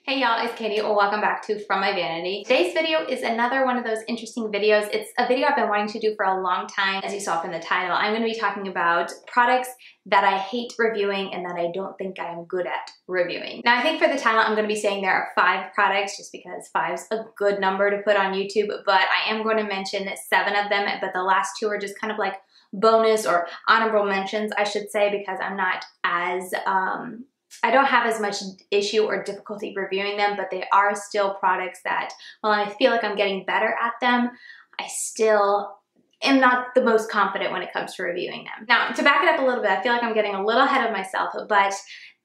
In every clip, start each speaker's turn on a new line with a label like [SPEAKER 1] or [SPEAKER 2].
[SPEAKER 1] Hey y'all, it's Katie, or welcome back to From My Vanity. Today's video is another one of those interesting videos. It's a video I've been wanting to do for a long time. As you saw from the title, I'm going to be talking about products that I hate reviewing and that I don't think I'm good at reviewing. Now I think for the title I'm going to be saying there are 5 products just because 5's a good number to put on YouTube, but I am going to mention 7 of them, but the last 2 are just kind of like bonus or honorable mentions, I should say, because I'm not as I don't have as much issue or difficulty reviewing them, but they are still products that, while I feel like I'm getting better at them, I still am not the most confident when it comes to reviewing them. Now, to back it up a little bit, I feel like I'm getting a little ahead of myself, but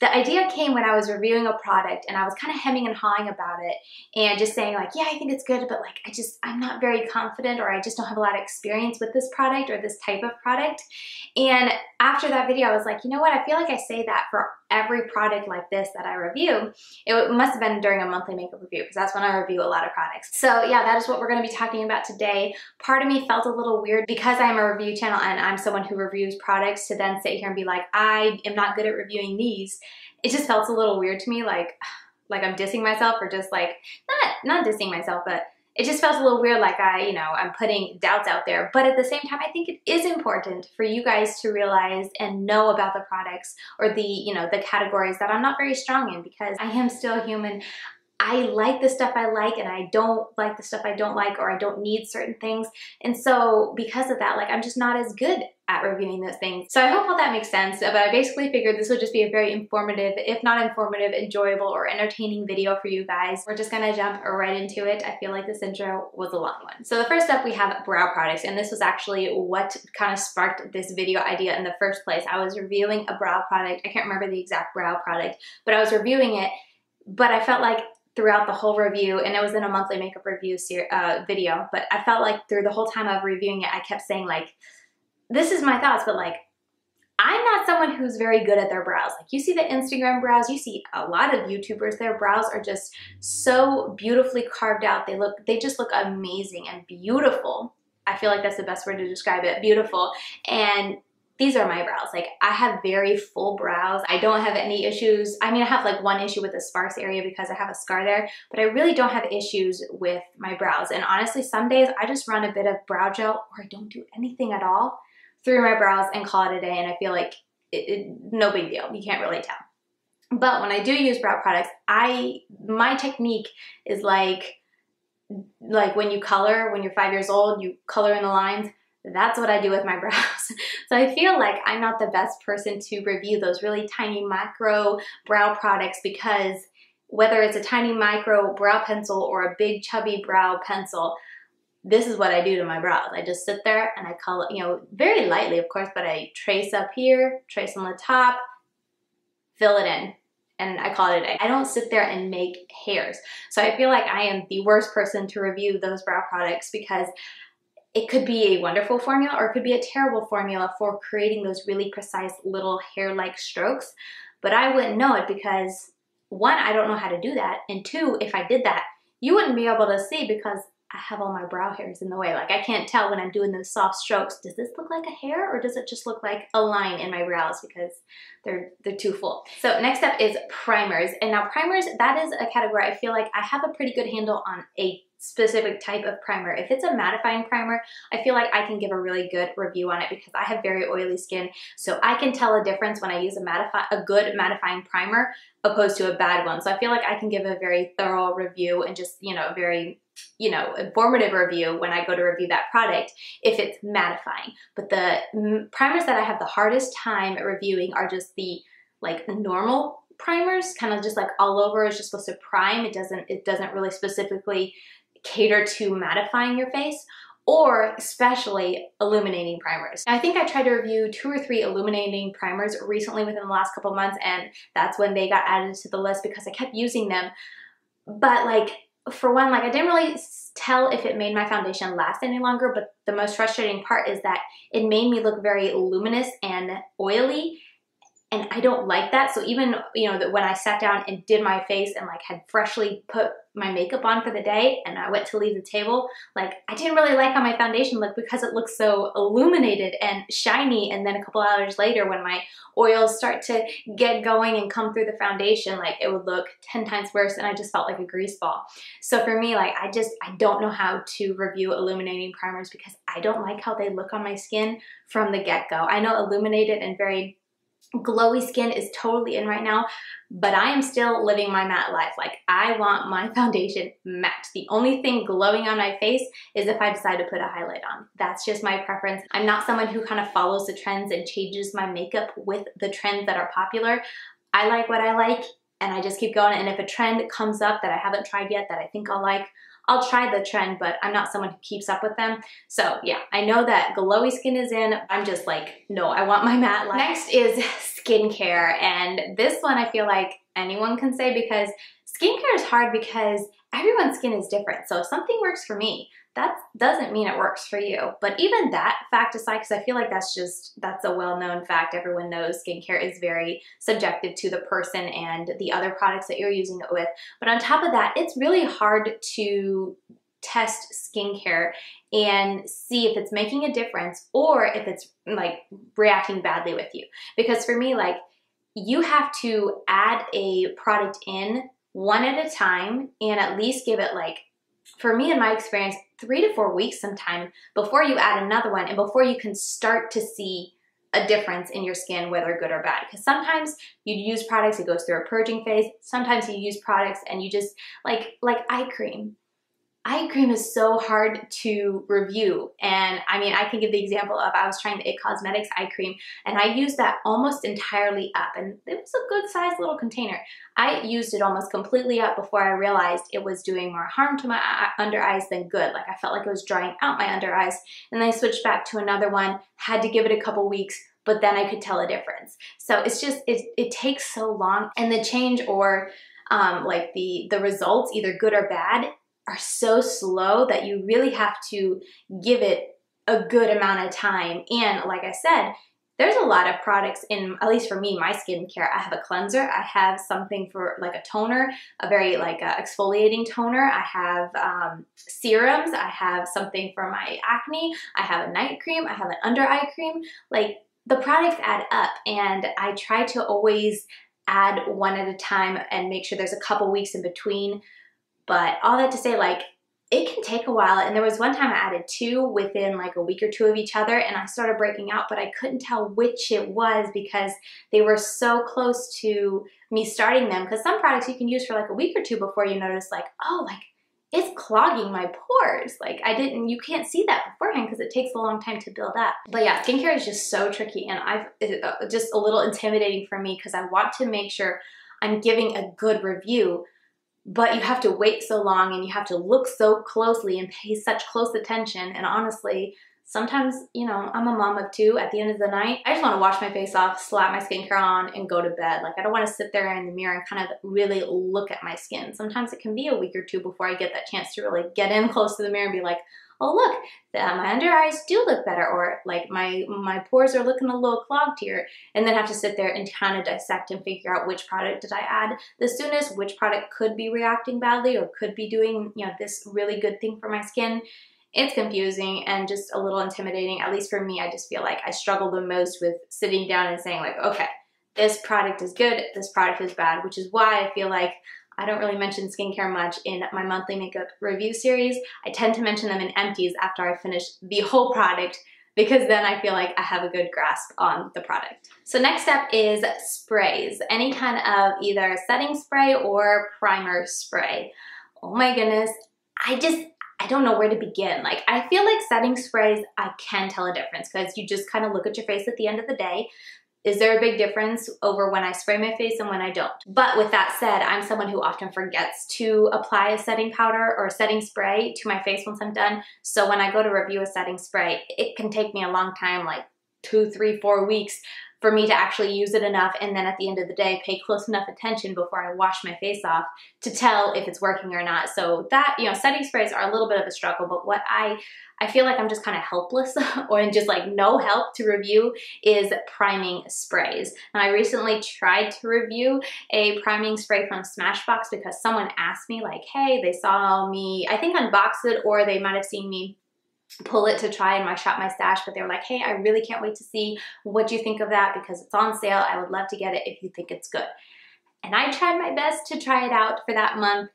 [SPEAKER 1] the idea came when I was reviewing a product and I was kind of hemming and hawing about it and just saying like, yeah, I think it's good, but like I'm not very confident, or I just don't have a lot of experience with this product or this type of product. And after that video, I was like, you know what? I feel like I say that for every product like this that I review. It must have been during a monthly makeup review because that's when I review a lot of products. So yeah, that is what we're going to be talking about today. Part of me felt a little weird because I'm a review channel and I'm someone who reviews products to then sit here and be like, I am not good at reviewing these. It just felt a little weird to me, like I'm dissing myself, or just like, not dissing myself, but it just felt a little weird, like I'm putting doubts out there. But at the same time, I think it is important for you guys to realize and know about the products or the categories that I'm not very strong in, because I am still human. I like the stuff I like and I don't like the stuff I don't like, or I don't need certain things. And so because of that, like I'm just not as good at reviewing those things. So I hope all that makes sense, but I basically figured this would just be a very informative, if not informative, enjoyable or entertaining video for you guys. We're just gonna jump right into it. I feel like this intro was a long one. So the first up, we have brow products, and this was actually what kind of sparked this video idea in the first place. I was reviewing a brow product. I can't remember the exact brow product, but I was reviewing it, but I felt like throughout the whole review, and it was in a monthly makeup review video, but I felt like through the whole time of reviewing it, I kept saying like, this is my thoughts, but like, I'm not someone who's very good at their brows. Like you see the Instagram brows, you see a lot of YouTubers, their brows are just so beautifully carved out. They just look amazing and beautiful. I feel like that's the best word to describe it, beautiful. And these are my brows. Like I have very full brows. I don't have any issues. I mean, I have like one issue with the sparse area because I have a scar there, but I really don't have issues with my brows. And honestly, some days I just run a bit of brow gel, or I don't do anything at all through my brows and call it a day. And I feel like no big deal. You can't really tell. But when I do use brow products, my technique is like when you color, when you're 5 years old, you color in the lines. That's what I do with my brows. So I feel like I'm not the best person to review those really tiny micro brow products, because whether it's a tiny micro brow pencil or a big chubby brow pencil, this is what I do to my brows. I just sit there and I color, very lightly of course, but I trace up here, trace on the top, fill it in, and I call it a day. I don't sit there and make hairs. So I feel like I am the worst person to review those brow products, because it could be a wonderful formula or it could be a terrible formula for creating those really precise little hair-like strokes. But I wouldn't know it because 1, I don't know how to do that. And 2, if I did that, you wouldn't be able to see because I have all my brow hairs in the way. Like I can't tell when I'm doing those soft strokes, does this look like a hair or does it just look like a line in my brows because they're too full. So next up is primers. And now primers, that is a category I feel like I have a pretty good handle on a specific type of primer. If it's a mattifying primer, I feel like I can give a really good review on it because I have very oily skin. So I can tell a difference when I use a good mattifying primer opposed to a bad one. So I feel like I can give a very thorough review and just, a very informative review when I go to review that product if it's mattifying. But the primers that I have the hardest time reviewing are just the like normal primers, kind of just like all over. It's just supposed to prime. It doesn't really specifically cater to mattifying your face, or especially illuminating primers. I think I tried to review 2 or 3 illuminating primers recently within the last couple months, and that's when they got added to the list because I kept using them. But like, for one, like I didn't really tell if it made my foundation last any longer, but the most frustrating part is that it made me look very luminous and oily. and I don't like that. So even, you know, that when I sat down and did my face and like had freshly put my makeup on for the day and I went to leave the table, like I didn't really like how my foundation looked because it looks so illuminated and shiny. And then a couple hours later when my oils start to get going and come through the foundation, like it would look 10 times worse and I just felt like a grease ball. So for me, like I don't know how to review illuminating primers because I don't like how they look on my skin from the get-go. I know illuminated and very glowy skin is totally in right now, but I am still living my matte life. Like I want my foundation matte. The only thing glowing on my face is if I decide to put a highlight on. That's just my preference. I'm not someone who kind of follows the trends and changes my makeup with the trends that are popular. I like what I like and I just keep going. And if a trend comes up that I haven't tried yet that I think I'll like, I'll try the trend, but I'm not someone who keeps up with them. So yeah, I know that glowy skin is in. I'm just like, no, I want my matte life. Next is skincare. And this one I feel like anyone can say because skincare is hard because everyone's skin is different. So if something works for me, that doesn't mean it works for you. But even that fact aside, because I feel like that's a well-known fact. Everyone knows skincare is very subjective to the person and the other products that you're using it with. But on top of that, it's really hard to test skincare and see if it's making a difference or if it's like reacting badly with you. Because for me, like you have to add a product in one at a time and at least give it like, for me in my experience, 3 to 4 weeks sometime before you add another one and before you can start to see a difference in your skin, whether good or bad. Because sometimes you use products, it goes through a purging phase. Sometimes you use products and you just, like eye cream. Eye cream is so hard to review. And I mean, I can give the example of I was trying the It Cosmetics eye cream and I used that almost entirely up and it was a good sized little container. I used it almost completely up before I realized it was doing more harm to my under eyes than good. Like I felt like it was drying out my under eyes and then I switched back to another one, had to give it a couple weeks, but then I could tell a difference. So it's just, it takes so long and the change or like the results, either good or bad, are so slow that you really have to give it a good amount of time. And like I said, there's a lot of products in, at least for me, my skincare. I have a cleanser, I have something for like a toner, a very like exfoliating toner. I have serums, I have something for my acne, I have a night cream, I have an under eye cream. Like the products add up and I try to always add one at a time and make sure there's a couple weeks in between. But all that to say, like, it can take a while. And there was one time I added 2 within like a week or 2 of each other and I started breaking out, but I couldn't tell which it was because they were so close to me starting them. Because some products you can use for like a week or 2 before you notice like, oh, like it's clogging my pores. Like you can't see that beforehand because it takes a long time to build up. But yeah, skincare is just so tricky and it's just a little intimidating for me because I want to make sure I'm giving a good review. But you have to wait so long and you have to look so closely and pay such close attention. And honestly, sometimes, you know, I'm a mom of 2 at the end of the night. I just want to wash my face off, slap my skincare on and go to bed. Like I don't want to sit there in the mirror and kind of really look at my skin. Sometimes it can be a week or 2 before I get that chance to really get in close to the mirror and be like, oh look, my under eyes do look better, or like my pores are looking a little clogged here, and then have to sit there and kind of dissect and figure out which product did I add the soonest, which product could be reacting badly or could be doing, you know, this really good thing for my skin. It's confusing and just a little intimidating. At least for me, I just feel like I struggle the most with sitting down and saying like, okay, this product is good, this product is bad, which is why I feel like I don't really mention skincare much in my monthly makeup review series. I tend to mention them in empties after I finish the whole product because then I feel like I have a good grasp on the product. So next up is sprays. Any kind of either setting spray or primer spray. Oh my goodness, I don't know where to begin. Like I feel like setting sprays, I can tell a difference because you just kind of look at your face at the end of the day. Is there a big difference over when I spray my face and when I don't? But with that said, I'm someone who often forgets to apply a setting powder or a setting spray to my face once I'm done. So when I go to review a setting spray, it can take me a long time, like 2, 3, 4 weeks for me to actually use it enough, and then at the end of the day pay close enough attention before I wash my face off to tell if it's working or not. So that, you know, setting sprays are a little bit of a struggle, but what I feel like I'm just kind of helpless or just like no help to review is priming sprays. Now I recently tried to review a priming spray from Smashbox because someone asked me like, hey, they saw me, I think unbox it, or they might have seen me pull it to try in my Shop My Stash, but they were like, hey, I really can't wait to see what you think of that because it's on sale. I would love to get it if you think it's good. And I tried my best to try it out for that month,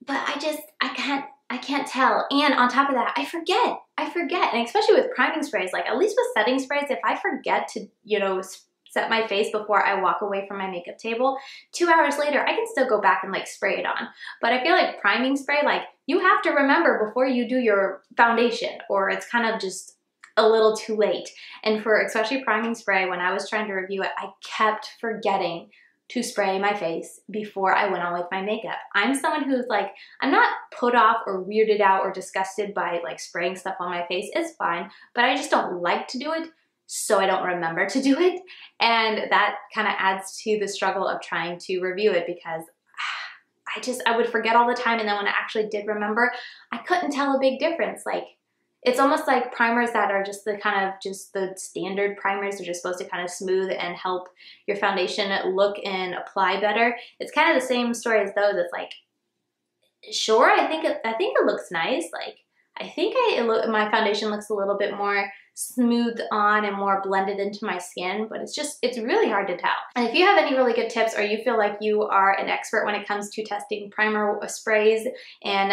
[SPEAKER 1] but I can't tell. And on top of that, I forget. And especially with priming sprays, like at least with setting sprays, if I forget to, you know, set my face before I walk away from my makeup table, 2 hours later, I can still go back and like spray it on. But I feel like priming spray, like you have to remember before you do your foundation, or it's kind of just a little too late. And for especially priming spray, when I was trying to review it, I kept forgetting to spray my face before I went on with my makeup. I'm someone who's like, I'm not put off or weirded out or disgusted by like spraying stuff on my face. It's fine, but I just don't like to do it, so I don't remember to do it. And that kind of adds to the struggle of trying to review it because I would forget all the time, and then when I actually did remember, I couldn't tell a big difference. Like, it's almost like primers that are just the kind of just the standard primers. They're just supposed to kind of smooth and help your foundation look and apply better. It's kind of the same story as those. It's like, sure, I think it looks nice. Like, I think my foundation looks a little bit more smooth on and more blended into my skin, but it's really hard to tell. And if you have any really good tips, or you feel like you are an expert when it comes to testing primer sprays and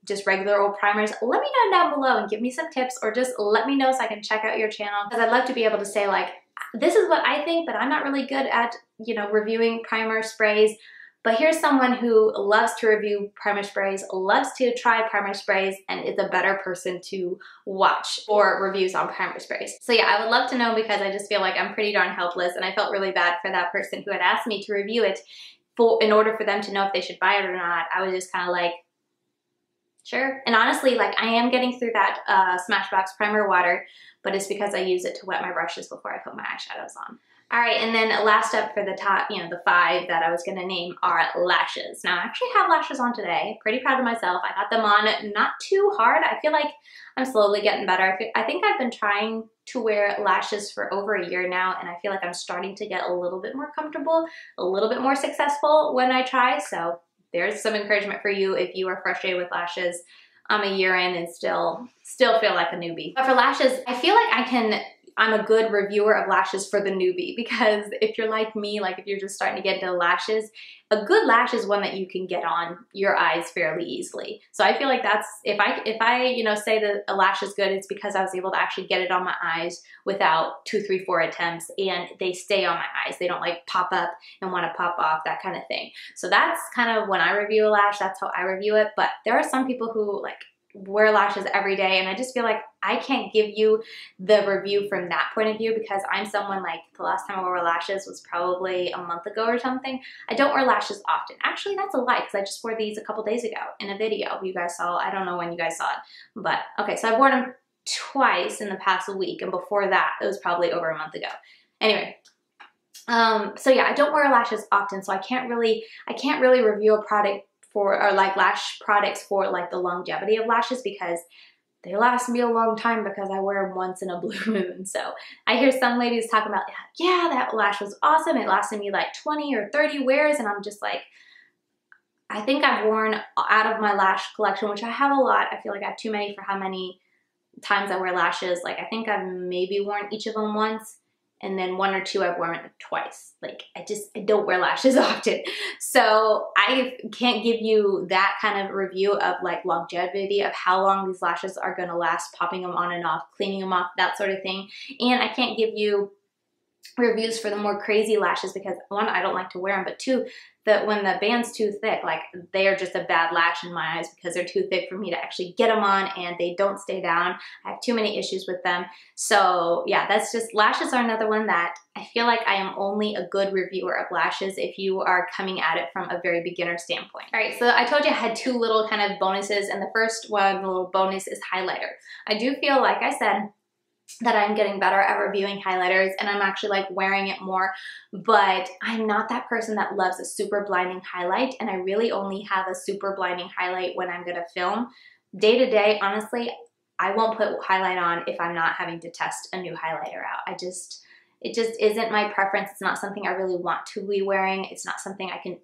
[SPEAKER 1] just regular old primers, let me know down below and give me some tips, or just let me know so I can check out your channel, because I'd love to be able to say like, this is what I think, but I'm not really good at, you know, reviewing primer sprays. But here's someone who loves to review primer sprays, loves to try primer sprays, and is a better person to watch for reviews on primer sprays. So yeah, I would love to know, because I just feel like I'm pretty darn helpless, and I felt really bad for that person who had asked me to review it in order for them to know if they should buy it or not. I was just kind of like, sure. And honestly, like, I am getting through that Smashbox primer water, but it's because I use it to wet my brushes before I put my eyeshadows on. All right, and then last up for the top, you know, the 5 that I was gonna name are lashes. Now, I actually have lashes on today. Pretty proud of myself. I got them on not too hard. I feel like I'm slowly getting better. I think I've been trying to wear lashes for over a year now, and I feel like I'm starting to get a little bit more comfortable, a little bit more successful when I try. So there's some encouragement for you if you are frustrated with lashes. I'm a year in and still feel like a newbie. But for lashes, I feel like I'm a good reviewer of lashes for the newbie, because if you're like me, like if you're just starting to get into lashes, a good lash is one that you can get on your eyes fairly easily. So I feel like that's, if I you know, say that a lash is good, it's because I was able to actually get it on my eyes without 2, 3, 4 attempts, and they stay on my eyes. They don't like pop up and want to pop off, that kind of thing. So that's kind of when I review a lash, that's how I review it. But there are some people who like wear lashes every day, and I just feel like I can't give you the review from that point of view, because I'm someone like, the last time I wore lashes was probably a month ago or something. I don't wear lashes often. Actually, that's a lie, because I just wore these a couple days ago in a video you guys saw. I don't know when you guys saw it, but okay, so I've worn them twice in the past week, and before that it was probably over a month ago. Anyway, so yeah, I don't wear lashes often, so I can't really review a product or like lash products for like the longevity of lashes, because they last me a long time, because I wear them once in a blue moon. So I hear some ladies talk about, yeah, that lash was awesome, it lasted me like 20 or 30 wears, and I'm just like, I think I've worn out of my lash collection, which I have a lot. I feel like I have too many for how many times I wear lashes. Like, I think I've maybe worn each of them once, and then 1 or 2 I've worn twice. Like, I don't wear lashes often. So I can't give you that kind of review of like longevity of how long these lashes are gonna last, popping them on and off, cleaning them off, that sort of thing. And I can't give you reviews for the more crazy lashes, because 1, I don't like to wear them, but 2, when the band's too thick, like, they are just a bad lash in my eyes, because they're too thick for me to actually get them on, and they don't stay down. I have too many issues with them. So yeah, that's just, lashes are another one that I feel like I am only a good reviewer of lashes if you are coming at it from a very beginner standpoint. All right, so I told you I had 2 little kind of bonuses, and the first one, the little bonus, is highlighter. I do feel, like I said, that I'm getting better at reviewing highlighters, and I'm actually like wearing it more, but I'm not that person that loves a super blinding highlight, and I really only have a super blinding highlight when I'm gonna film. Day to day, honestly, I won't put highlight on if I'm not having to test a new highlighter out. It just isn't my preference. It's not something I really want to be wearing. It's not something I can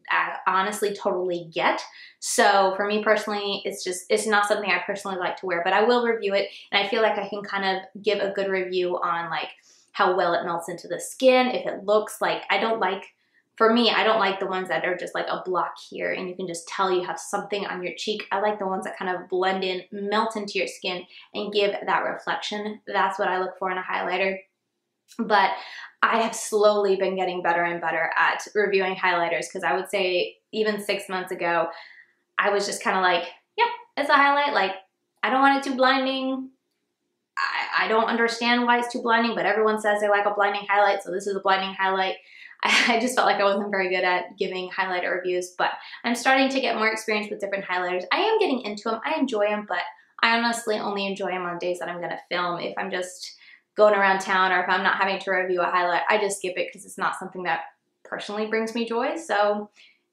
[SPEAKER 1] honestly totally get. So for me personally, it's not something I personally like to wear, but I will review it, and I feel like I can kind of give a good review on like how well it melts into the skin, if it looks like, for me, I don't like the ones that are just like a block here and you can just tell you have something on your cheek. I like the ones that kind of blend in, melt into your skin, and give that reflection. That's what I look for in a highlighter. But I have slowly been getting better and better at reviewing highlighters, because I would say even 6 months ago, I was just kind of like, yep, it's a highlight. Like, I don't want it too blinding. I don't understand why it's too blinding, but everyone says they like a blinding highlight, so this is a blinding highlight. I just felt like I wasn't very good at giving highlighter reviews, but I'm starting to get more experience with different highlighters. I am getting into them. I enjoy them, but I honestly only enjoy them on days that I'm going to film. If I'm just going around town, or if I'm not having to review a highlight, I just skip it because it's not something that personally brings me joy, so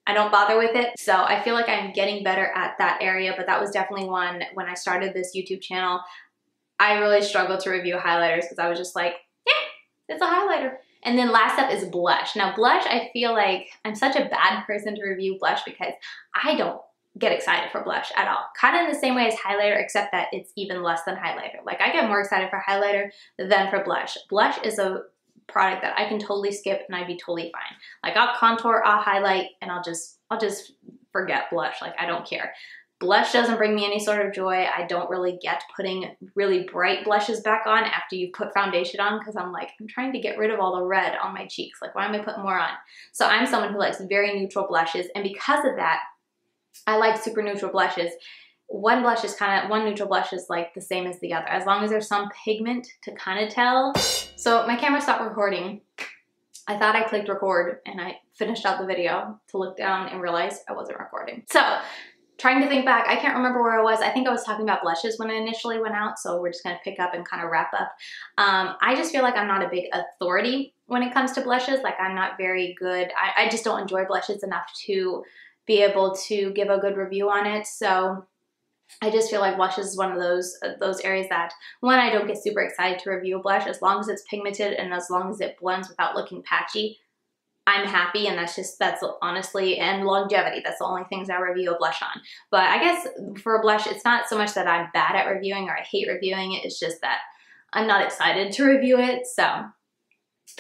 [SPEAKER 1] I don't bother with it. So I feel like I'm getting better at that area, but that was definitely one when I started this YouTube channel. I really struggled to review highlighters because I was just like, yeah, it's a highlighter. And then last up is blush. Now blush, I feel like I'm such a bad person to review blush because I don't get excited for blush at all. Kind of in the same way as highlighter, except that it's even less than highlighter. Like, I get more excited for highlighter than for blush. Blush is a product that I can totally skip and I'd be totally fine. Like, I'll contour, I'll highlight, and I'll just forget blush. Like, I don't care. Blush doesn't bring me any sort of joy. I don't really get putting really bright blushes back on after you put foundation on, because I'm like, I'm trying to get rid of all the red on my cheeks. Like, why am I putting more on? So I'm someone who likes very neutral blushes, and because of that, I like super neutral blushes. One neutral blush is like the same as the other, as long as there's some pigment to kind of tell. So my camera stopped recording. I thought I clicked record and I finished out the video to look down and realized I wasn't recording. So trying to think back, I can't remember where I was. I think I was talking about blushes when I initially went out, so we're just gonna pick up and kind of wrap up. I just feel like I'm not a big authority when it comes to blushes. Like, I'm not very good. I just don't enjoy blushes enough to be able to give a good review on it. So I just feel like blushes is one of those areas that, one, I don't get super excited to review a blush. As long as it's pigmented and as long as it blends without looking patchy, I'm happy, and that's honestly, and longevity, that's the only things I review a blush on. But I guess for a blush, it's not so much that I'm bad at reviewing or I hate reviewing it, it's just that I'm not excited to review it. So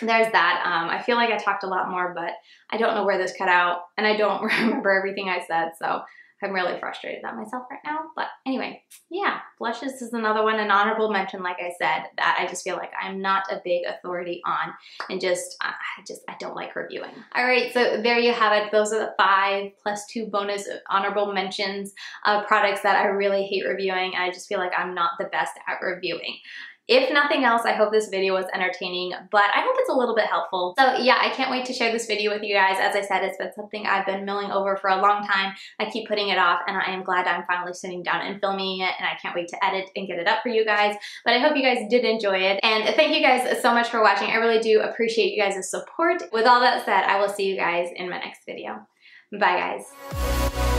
[SPEAKER 1] there's that. I feel like I talked a lot more, but I don't know where this cut out, and I don't remember everything I said, so I'm really frustrated at myself right now. But anyway, yeah, blushes is another one, an honorable mention, like I said, that I just feel like I'm not a big authority on, and I don't like reviewing. All right, so there you have it. Those are the 5 plus 2 bonus honorable mentions of products that I really hate reviewing, and I just feel like I'm not the best at reviewing. If nothing else, I hope this video was entertaining, but I hope it's a little bit helpful. So yeah, I can't wait to share this video with you guys. As I said, it's been something I've been milling over for a long time. I keep putting it off, and I am glad I'm finally sitting down and filming it, and I can't wait to edit and get it up for you guys. But I hope you guys did enjoy it, and thank you guys so much for watching. I really do appreciate you guys' support. With all that said, I will see you guys in my next video. Bye, guys.